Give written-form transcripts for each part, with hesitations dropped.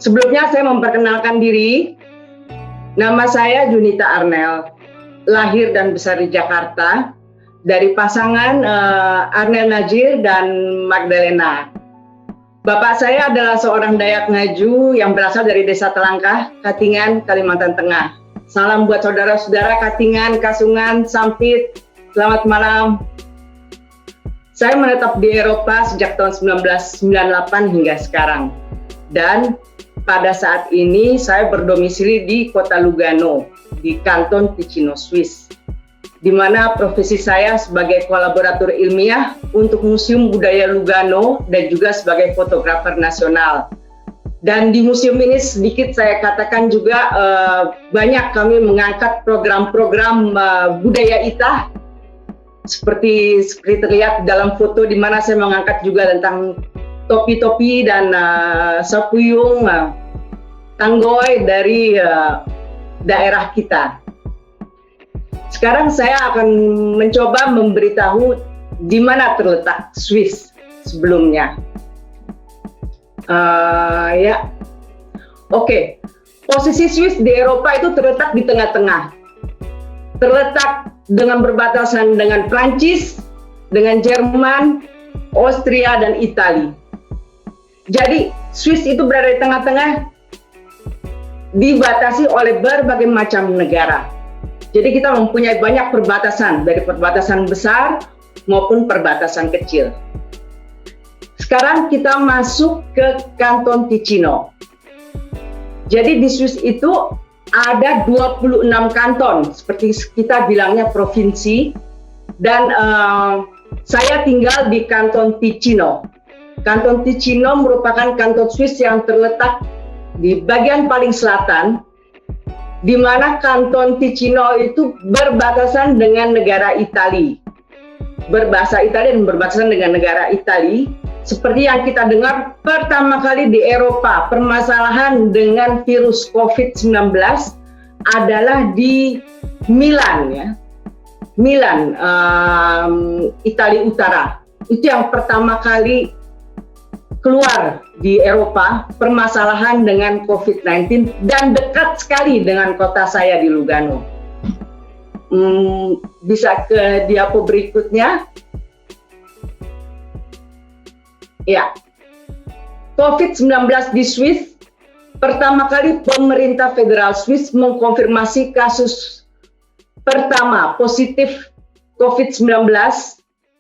Sebelumnya saya memperkenalkan diri. Nama saya Junita Arnel, lahir dan besar di Jakarta, dari pasangan Arnel Najir dan Magdalena. Bapak saya adalah seorang Dayak Ngaju yang berasal dari Desa Telangkah, Katingan, Kalimantan Tengah. Salam buat saudara-saudara Katingan, Kasungan, Sampit. Selamat malam. Saya menetap di Eropa sejak tahun 1998 hingga sekarang. Dan pada saat ini saya berdomisili di kota Lugano, di Kanton Ticino, Swiss, di mana profesi saya sebagai kolaborator ilmiah untuk Museum Budaya Lugano dan juga sebagai fotografer nasional. Dan di museum ini sedikit saya katakan juga banyak kami mengangkat program-program budaya Ita, seperti terlihat dalam foto di mana saya mengangkat juga tentang topi-topi dan sapuyung, tanggoy dari daerah kita. Sekarang saya akan mencoba memberitahu di mana terletak Swiss sebelumnya. Posisi Swiss di Eropa itu terletak di tengah-tengah. Terletak dengan berbatasan dengan Prancis, dengan Jerman, Austria, dan Italia. Jadi Swiss itu berada di tengah-tengah, dibatasi oleh berbagai macam negara. Jadi kita mempunyai banyak perbatasan, dari perbatasan besar maupun perbatasan kecil. Sekarang kita masuk ke Kanton Ticino. Jadi di Swiss itu ada 26 kanton, seperti kita bilangnya provinsi, dan saya tinggal di Kanton Ticino. Kanton Ticino merupakan kanton Swiss yang terletak di bagian paling selatan, di mana Kanton Ticino itu berbatasan dengan negara Italia. Berbahasa Italia dan berbatasan dengan negara Italia. Seperti yang kita dengar pertama kali di Eropa, permasalahan dengan virus COVID-19 adalah di Milan, ya. Milan, Italia Utara. Itu yang pertama kali keluar di Eropa, permasalahan dengan COVID-19, dan dekat sekali dengan kota saya di Lugano. Bisa ke diapo berikutnya. Ya, COVID-19 di Swiss, pertama kali pemerintah federal Swiss mengkonfirmasi kasus pertama positif COVID-19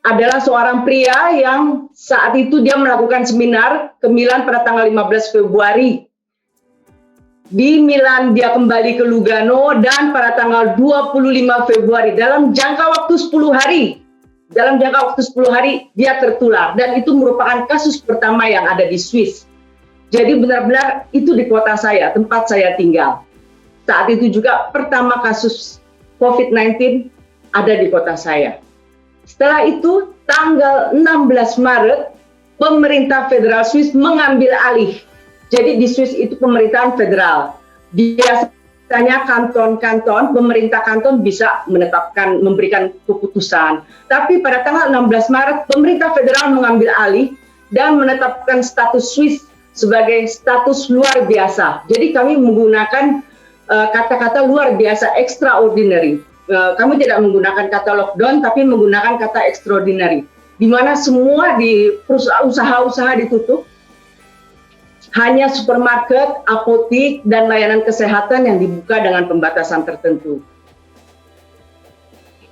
adalah seorang pria yang saat itu dia melakukan seminar ke Milan pada tanggal 15 Februari. Di Milan dia kembali ke Lugano dan pada tanggal 25 Februari dalam jangka waktu 10 hari. Dalam jangka waktu 10 hari dia tertular, dan itu merupakan kasus pertama yang ada di Swiss. Jadi benar-benar itu di kota saya, tempat saya tinggal. Saat itu juga pertama kasus COVID-19 ada di kota saya. Setelah itu tanggal 16 Maret pemerintah federal Swiss mengambil alih. Jadi di Swiss itu pemerintahan federal. Biasanya kanton-kanton, pemerintah kanton bisa memberikan keputusan. Tapi pada tanggal 16 Maret, pemerintah federal mengambil alih dan menetapkan status Swiss sebagai status luar biasa. Jadi kami menggunakan kata-kata luar biasa, extraordinary. Kami tidak menggunakan kata lockdown, tapi menggunakan kata extraordinary. Di mana semua di usaha-usaha ditutup, hanya supermarket, apotik, dan layanan kesehatan yang dibuka dengan pembatasan tertentu.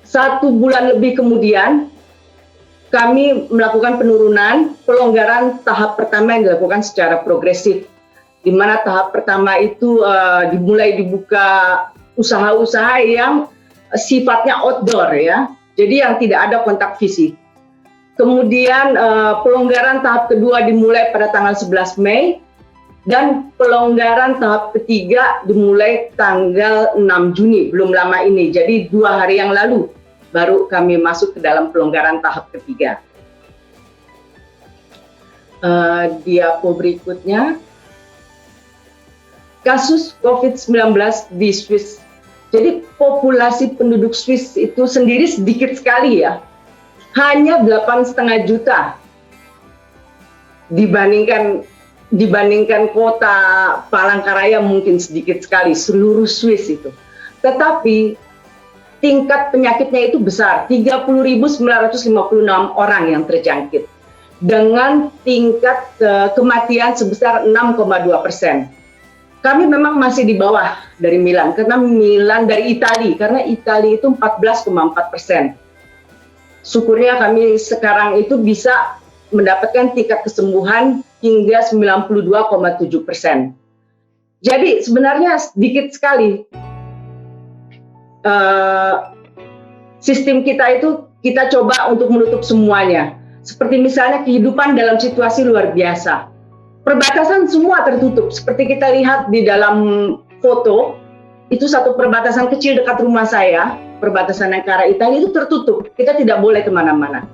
1 bulan lebih kemudian, kami melakukan penurunan, pelonggaran tahap pertama yang dilakukan secara progresif. Di mana tahap pertama itu dimulai dibuka usaha-usaha yang sifatnya outdoor, ya. Jadi yang tidak ada kontak fisik. Kemudian pelonggaran tahap kedua dimulai pada tanggal 11 Mei. Dan pelonggaran tahap ketiga dimulai tanggal 6 Juni, belum lama ini. Jadi 2 hari yang lalu baru kami masuk ke dalam pelonggaran tahap ketiga. Diapo berikutnya. Kasus COVID-19 di Swiss. Jadi populasi penduduk Swiss itu sendiri sedikit sekali, ya. Hanya 8,5 juta. Dibandingkan dibandingkan kota Palangkaraya mungkin sedikit sekali, seluruh Swiss itu. Tetapi tingkat penyakitnya itu besar, 30.956 orang yang terjangkit dengan tingkat kematian sebesar 6,2%. Kami memang masih di bawah dari Milan, karena Milan dari Italia, karena Italia itu 14,4%. Syukurnya kami sekarang itu bisa mendapatkan tingkat kesembuhan hingga 92,7%. Jadi sebenarnya sedikit sekali sistem kita itu kita coba untuk menutup semuanya. Seperti misalnya kehidupan dalam situasi luar biasa. Perbatasan semua tertutup. Seperti kita lihat di dalam foto, itu satu perbatasan kecil dekat rumah saya, perbatasan negara Italia itu tertutup. Kita tidak boleh kemana-mana.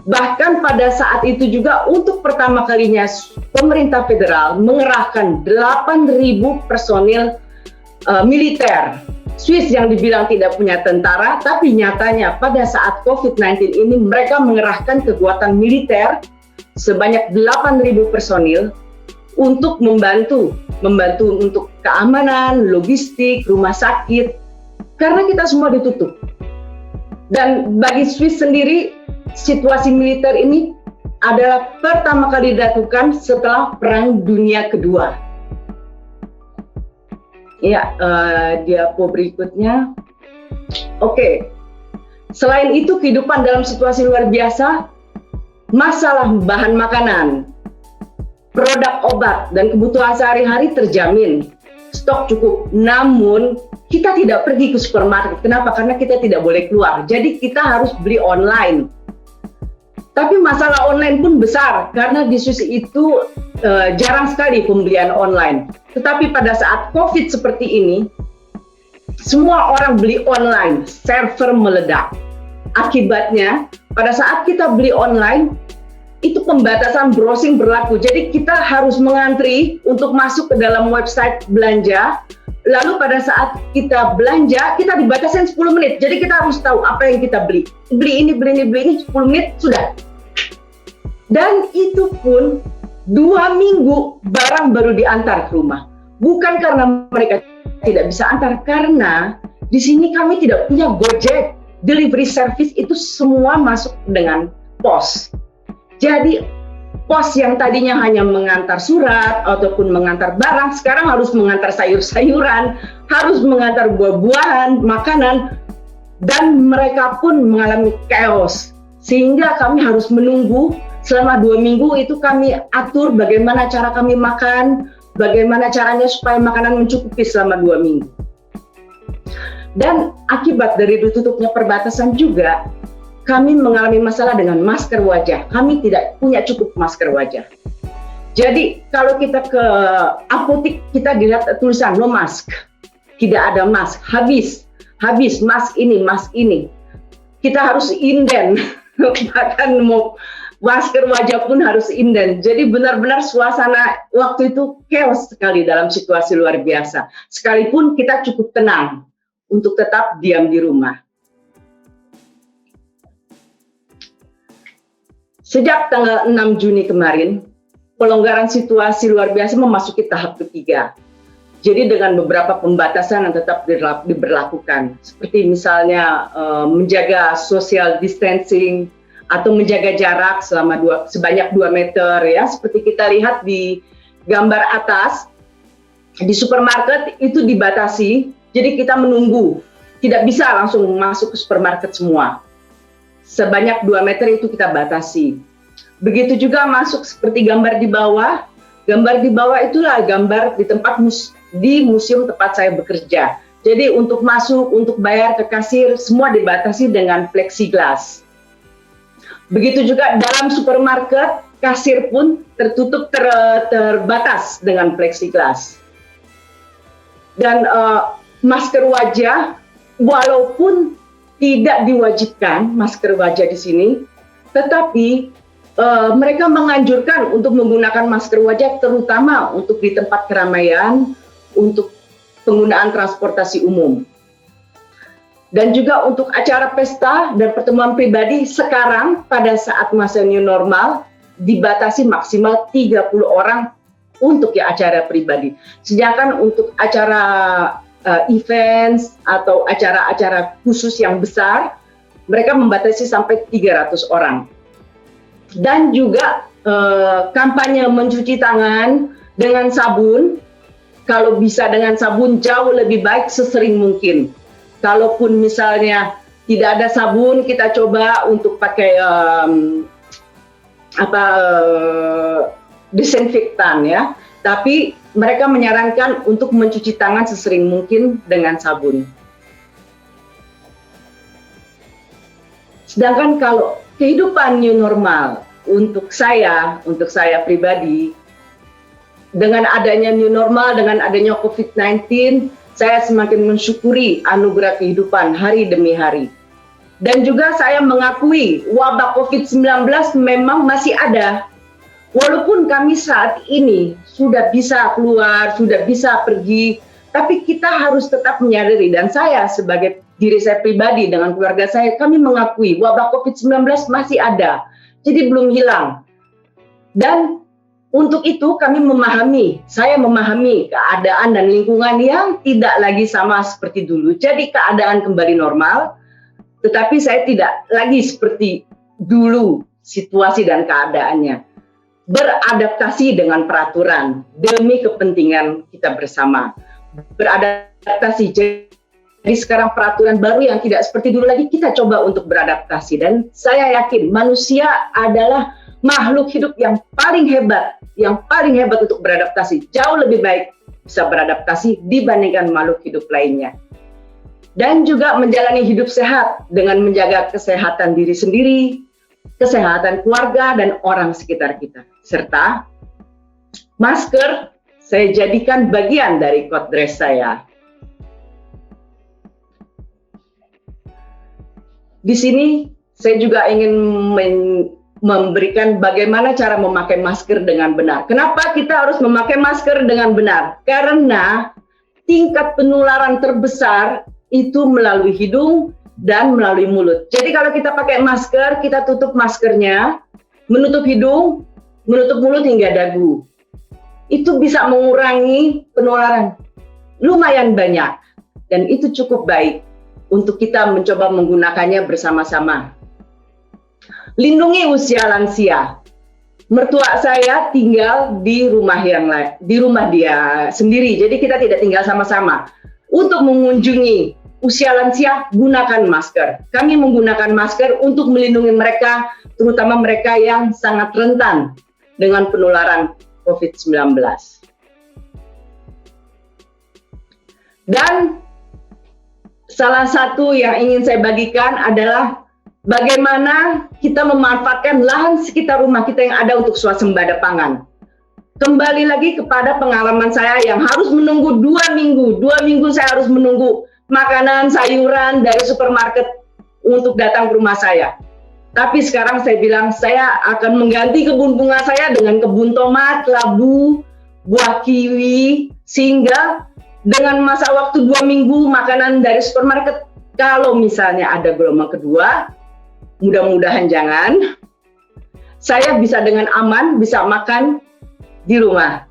Bahkan pada saat itu juga untuk pertama kalinya pemerintah federal mengerahkan 8.000 personil militer Swiss yang dibilang tidak punya tentara, tapi nyatanya pada saat COVID-19 ini mereka mengerahkan kekuatan militer sebanyak 8.000 personil untuk membantu untuk keamanan, logistik, rumah sakit, karena kita semua ditutup. Dan bagi Swiss sendiri, situasi militer ini adalah pertama kali dilakukan setelah Perang Dunia Kedua. Ya, diapo berikutnya. Oke. Selain itu, kehidupan dalam situasi luar biasa, masalah bahan makanan, produk obat, dan kebutuhan sehari-hari terjamin. Stok cukup. Namun, kita tidak pergi ke supermarket. Kenapa? Karena kita tidak boleh keluar. Jadi, kita harus beli online. Tapi masalah online pun besar, karena di Swiss itu jarang sekali pembelian online. Tetapi pada saat COVID seperti ini, semua orang beli online, server meledak. Akibatnya, pada saat kita beli online, itu pembatasan browsing berlaku. Jadi kita harus mengantri untuk masuk ke dalam website belanja. Lalu pada saat kita belanja, kita dibatasin 10 menit. Jadi kita harus tahu apa yang kita beli. Beli ini, 10 menit, sudah. Dan itu pun 2 minggu barang baru diantar ke rumah. Bukan karena mereka tidak bisa antar, karena di sini kami tidak punya Gojek. Delivery service itu semua masuk dengan pos. Jadi pos yang tadinya hanya mengantar surat ataupun mengantar barang, sekarang harus mengantar sayur-sayuran, harus mengantar buah-buahan, makanan, dan mereka pun mengalami chaos. Sehingga kami harus menunggu selama 2 minggu itu kami atur bagaimana cara kami makan, bagaimana caranya supaya makanan mencukupi selama 2 minggu. Dan akibat dari ditutupnya perbatasan juga, kami mengalami masalah dengan masker wajah. Kami tidak punya cukup masker wajah. Jadi kalau kita ke apotek, kita dilihat tulisan no mask, tidak ada mask, habis mask ini. Kita harus inden, bahkan mau masker wajah pun harus inden. Jadi benar-benar suasana waktu itu chaos sekali dalam situasi luar biasa. Sekalipun kita cukup tenang untuk tetap diam di rumah. Sejak tanggal 6 Juni kemarin, pelonggaran situasi luar biasa memasuki tahap ketiga. Jadi dengan beberapa pembatasan yang tetap diberlakukan, seperti misalnya menjaga social distancing atau menjaga jarak sebanyak 2 meter, ya, seperti kita lihat di gambar atas. Di supermarket itu dibatasi, jadi kita menunggu, tidak bisa langsung masuk ke supermarket semua. Sebanyak 2 meter itu kita batasi. Begitu juga masuk seperti gambar di bawah. Gambar di bawah itulah gambar di tempat di museum tempat saya bekerja. Jadi untuk masuk, untuk bayar ke kasir, semua dibatasi dengan plexiglass. Begitu juga dalam supermarket, kasir pun tertutup terbatas dengan plexiglass. Dan masker wajah, walaupun tidak diwajibkan masker wajah di sini, tetapi mereka menganjurkan untuk menggunakan masker wajah, terutama untuk di tempat keramaian, untuk penggunaan transportasi umum. Dan juga untuk acara pesta dan pertemuan pribadi sekarang pada saat masa new normal, dibatasi maksimal 30 orang untuk ya acara pribadi. Sedangkan untuk acara events atau acara-acara khusus yang besar, mereka membatasi sampai 300 orang. Dan juga kampanye mencuci tangan dengan sabun, kalau bisa dengan sabun jauh lebih baik sesering mungkin. Kalaupun misalnya tidak ada sabun, kita coba untuk pakai disinfektan ya. Tapi mereka menyarankan untuk mencuci tangan sesering mungkin dengan sabun. Sedangkan kalau kehidupan new normal untuk saya pribadi, dengan adanya new normal, dengan adanya COVID-19, saya semakin mensyukuri anugerah kehidupan hari demi hari. Dan juga saya mengakui wabah COVID-19 memang masih ada. Walaupun kami saat ini sudah bisa keluar, sudah bisa pergi, tapi kita harus tetap menyadari, dan saya sebagai diri saya pribadi dengan keluarga saya, kami mengakui wabah COVID-19 masih ada, jadi belum hilang. Dan untuk itu saya memahami keadaan dan lingkungan yang tidak lagi sama seperti dulu. Jadi keadaan kembali normal, tetapi saya tidak lagi seperti dulu situasi dan keadaannya. Beradaptasi dengan peraturan demi kepentingan kita bersama. Beradaptasi. Jadi sekarang peraturan baru yang tidak seperti dulu lagi, kita coba untuk beradaptasi. Dan saya yakin manusia adalah makhluk hidup yang paling hebat untuk beradaptasi. Jauh lebih baik bisa beradaptasi dibandingkan makhluk hidup lainnya. Dan juga menjalani hidup sehat dengan menjaga kesehatan diri sendiri, kesehatan keluarga dan orang sekitar kita. Serta masker saya jadikan bagian dari code dress saya. Di sini saya juga ingin memberikan bagaimana cara memakai masker dengan benar. Kenapa kita harus memakai masker dengan benar? Karena tingkat penularan terbesar itu melalui hidung dan melalui mulut. Jadi kalau kita pakai masker, kita tutup maskernya, menutup hidung, menutup mulut hingga dagu. Itu bisa mengurangi penularan lumayan banyak, dan itu cukup baik untuk kita mencoba menggunakannya bersama-sama. Lindungi usia lansia. Mertua saya tinggal di rumah di rumah dia sendiri, jadi kita tidak tinggal sama-sama. Untuk mengunjungi usia lansia, gunakan masker. Kami menggunakan masker untuk melindungi mereka, terutama mereka yang sangat rentan dengan penularan COVID-19. Dan salah satu yang ingin saya bagikan adalah bagaimana kita memanfaatkan lahan sekitar rumah kita yang ada untuk swasembada pangan. Kembali lagi kepada pengalaman saya yang harus menunggu 2 minggu. 2 minggu saya harus menunggu makanan, sayuran dari supermarket untuk datang ke rumah saya. Tapi sekarang saya bilang saya akan mengganti kebun bunga saya dengan kebun tomat, labu, buah kiwi, sehingga dengan masa waktu 2 minggu makanan dari supermarket, kalau misalnya ada gelombang kedua, mudah-mudahan jangan, saya bisa dengan aman bisa makan di rumah.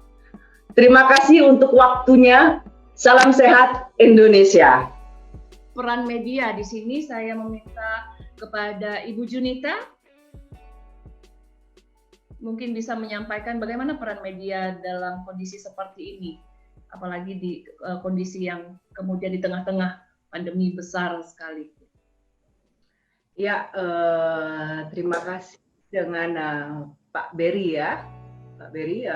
Terima kasih untuk waktunya. Salam sehat Indonesia. Peran media di sini saya meminta kepada Ibu Junita, mungkin bisa menyampaikan bagaimana peran media dalam kondisi seperti ini, apalagi di kondisi yang kemudian di tengah-tengah pandemi besar sekali. Ya, terima kasih dengan Pak Berry ya. Pak Berry,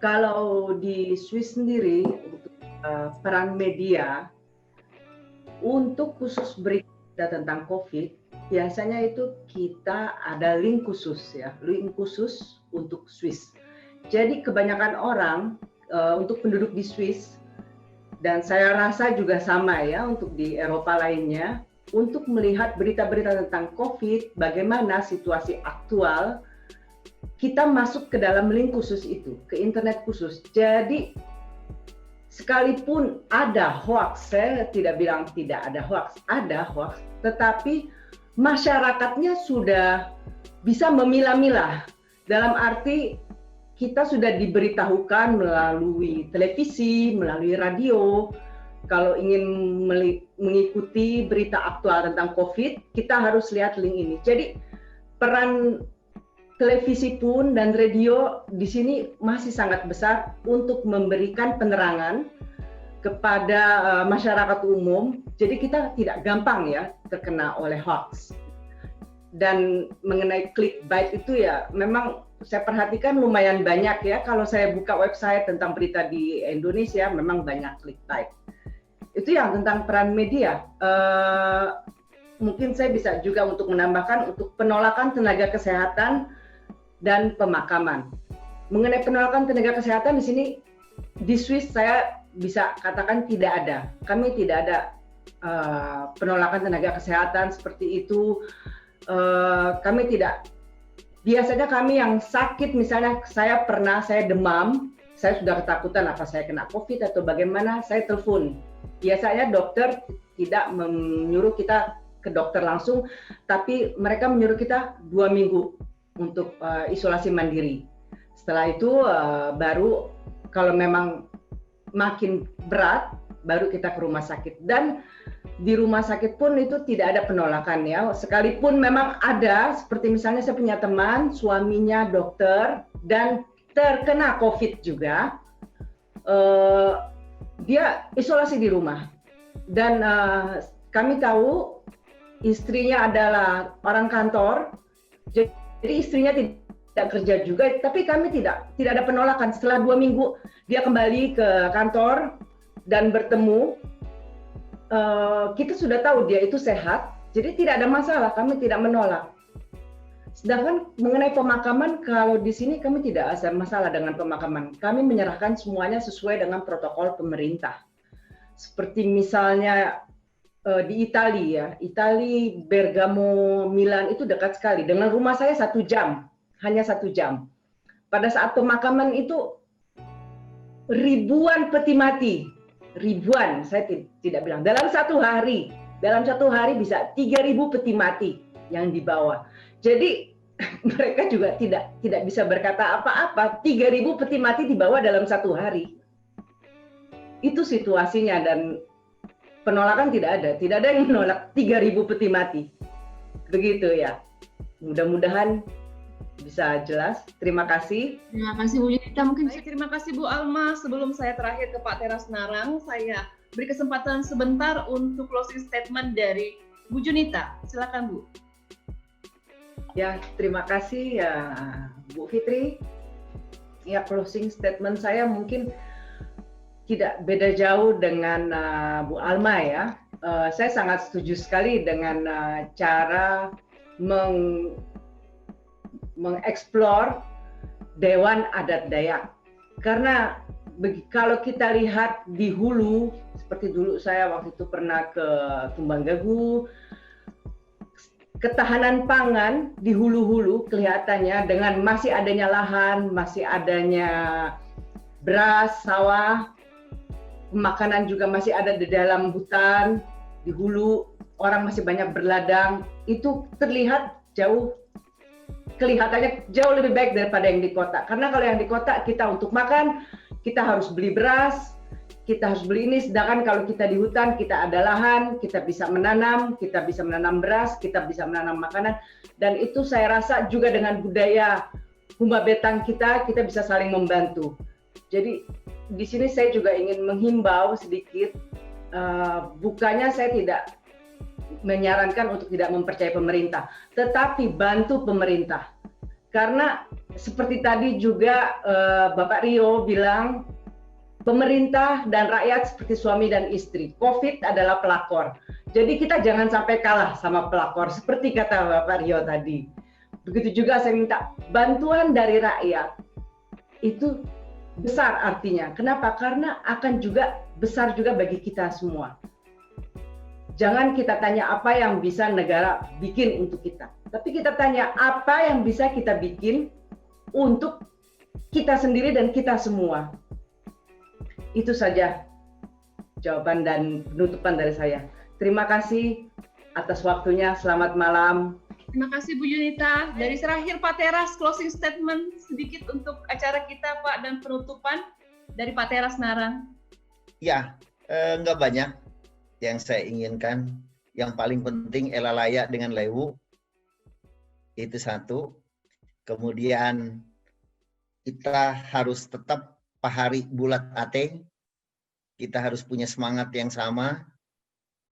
kalau di Swiss sendiri untuk peran media untuk khusus berita tentang COVID, biasanya itu kita ada link khusus ya, link khusus untuk Swiss. Jadi kebanyakan orang untuk penduduk di Swiss, dan saya rasa juga sama ya untuk di Eropa lainnya, untuk melihat berita-berita tentang COVID, bagaimana situasi aktual, kita masuk ke dalam link khusus itu, ke internet khusus. Jadi sekalipun ada hoax, saya tidak bilang tidak ada hoax, tetapi masyarakatnya sudah bisa memilah-milah, dalam arti kita sudah diberitahukan melalui televisi, melalui radio. Kalau ingin mengikuti berita aktual tentang COVID, kita harus lihat link ini. Jadi peran televisi pun dan radio di sini masih sangat besar untuk memberikan penerangan kepada masyarakat umum. Jadi kita tidak gampang ya terkena oleh hoax. Dan mengenai clickbait itu ya memang saya perhatikan lumayan banyak ya. Kalau saya buka website tentang berita di Indonesia memang banyak clickbait. Itu yang tentang peran media. Mungkin saya bisa juga untuk menambahkan untuk penolakan tenaga kesehatan dan pemakaman. Mengenai penolakan tenaga kesehatan di sini di Swiss saya bisa katakan tidak ada. Kami tidak ada penolakan tenaga kesehatan seperti itu. Kami tidak. Biasanya kami yang sakit, misalnya saya demam, saya sudah ketakutan apa saya kena COVID atau bagaimana, saya telepon. Biasanya dokter tidak menyuruh kita ke dokter langsung, tapi mereka menyuruh kita 2 minggu untuk isolasi mandiri. Setelah itu baru kalau memang makin berat, baru kita ke rumah sakit. Dan di rumah sakit pun itu tidak ada penolakan ya. Sekalipun memang ada, seperti misalnya saya punya teman, suaminya dokter dan terkena COVID juga, dia isolasi di rumah. Dan kami tahu istrinya adalah orang kantor, jadi istrinya tidak kerja juga, tapi kami tidak ada penolakan. Setelah 2 minggu dia kembali ke kantor dan bertemu, kita sudah tahu dia itu sehat, jadi tidak ada masalah, kami tidak menolak. Sedangkan mengenai pemakaman, kalau di sini kami tidak ada masalah dengan pemakaman. Kami menyerahkan semuanya sesuai dengan protokol pemerintah. Seperti misalnya di Italia, Bergamo, Milan itu dekat sekali. Dengan rumah saya 1 jam, hanya 1 jam. Pada saat pemakaman itu ribuan peti mati. Ribuan, saya tidak bilang. Dalam satu hari bisa 3.000 peti mati yang dibawa. Jadi mereka juga tidak bisa berkata apa-apa. 3.000 peti mati dibawa dalam 1 hari. Itu situasinya dan penolakan tidak ada yang menolak 3.000 peti mati. Begitu ya. Mudah-mudahan bisa jelas. Terima kasih. Terima kasih Bu Yunita. Terima kasih Bu Alma. Sebelum saya terakhir ke Pak Teras Narang, saya beri kesempatan sebentar untuk closing statement dari Bu Junita. Silakan Bu. Ya, terima kasih ya Bu Fitri. Ya, closing statement saya mungkin tidak beda jauh dengan Bu Alma ya. Saya sangat setuju sekali dengan cara mengeksplor Dewan Adat Dayak. Karena kalau kita lihat di hulu, seperti dulu saya waktu itu pernah ke Tumbanggagu, ketahanan pangan di hulu-hulu kelihatannya dengan masih adanya lahan, masih adanya beras, sawah, makanan juga masih ada di dalam hutan, di hulu, orang masih banyak berladang, itu kelihatannya jauh lebih baik daripada yang di kota. Karena kalau yang di kota kita untuk makan, kita harus beli beras, kita harus beli ini. Sedangkan kalau kita di hutan, kita ada lahan, kita bisa menanam beras, kita bisa menanam makanan. Dan itu saya rasa juga dengan budaya Humba Betang kita bisa saling membantu. Jadi di sini saya juga ingin menghimbau sedikit, bukannya saya tidak menyarankan untuk tidak mempercayai pemerintah, tetapi bantu pemerintah. Karena seperti tadi juga Bapak Rio bilang, pemerintah dan rakyat seperti suami dan istri. COVID adalah pelakor. Jadi kita jangan sampai kalah sama pelakor, seperti kata Bapak Rio tadi. Begitu juga saya minta bantuan dari rakyat. Itu besar artinya. Kenapa? Karena akan juga besar juga bagi kita semua. Jangan kita tanya apa yang bisa negara bikin untuk kita, tapi kita tanya apa yang bisa kita bikin untuk kita sendiri dan kita semua. Itu saja jawaban dan penutupan dari saya. Terima kasih atas waktunya. Selamat malam. Terima kasih Bu Yunita. Dari terakhir Pak Teras, closing statement sedikit untuk acara kita Pak dan penutupan dari Pak Teras Narang. Ya, nggak banyak yang saya inginkan. Yang paling penting Ela layak dengan Lewu. Itu satu. Kemudian kita harus tetap pahari bulat ate. Kita harus punya semangat yang sama.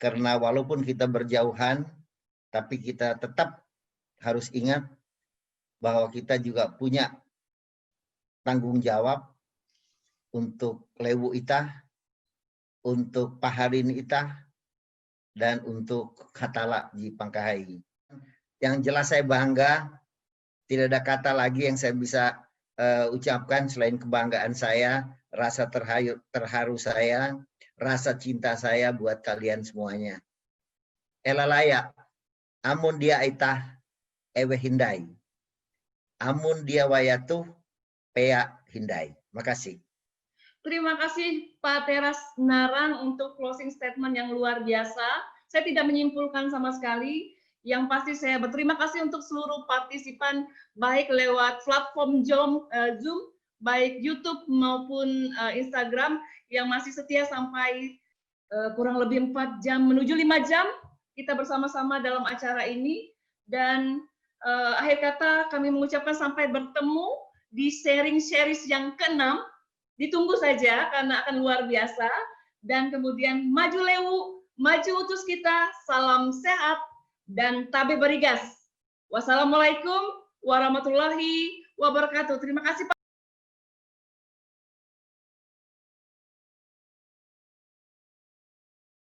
Karena walaupun kita berjauhan, tapi kita tetap harus ingat bahwa kita juga punya tanggung jawab untuk Lewu Itah, untuk Paharin Itah, dan untuk Hatala di Pangkahai. Yang jelas saya bangga, tidak ada kata lagi yang saya bisa ucapkan selain kebanggaan saya, rasa terharu saya, rasa cinta saya buat kalian semuanya. Ela layak, amun dia itah ewe hindai. Amun dia wayatuh pea hindai. Makasih. Terima kasih Pak Teras Narang untuk closing statement yang luar biasa. Saya tidak menyimpulkan sama sekali. Yang pasti saya berterima kasih untuk seluruh partisipan, baik lewat platform Zoom, baik YouTube maupun Instagram, yang masih setia sampai kurang lebih 4 jam menuju 5 jam kita bersama-sama dalam acara ini. Dan akhir kata kami mengucapkan sampai bertemu di sharing series yang ke-6. Ditunggu saja karena akan luar biasa. Dan kemudian maju Lewu, maju utus kita, salam sehat dan tabe berigas. Wassalamualaikum warahmatullahi wabarakatuh. Terima kasih Pak.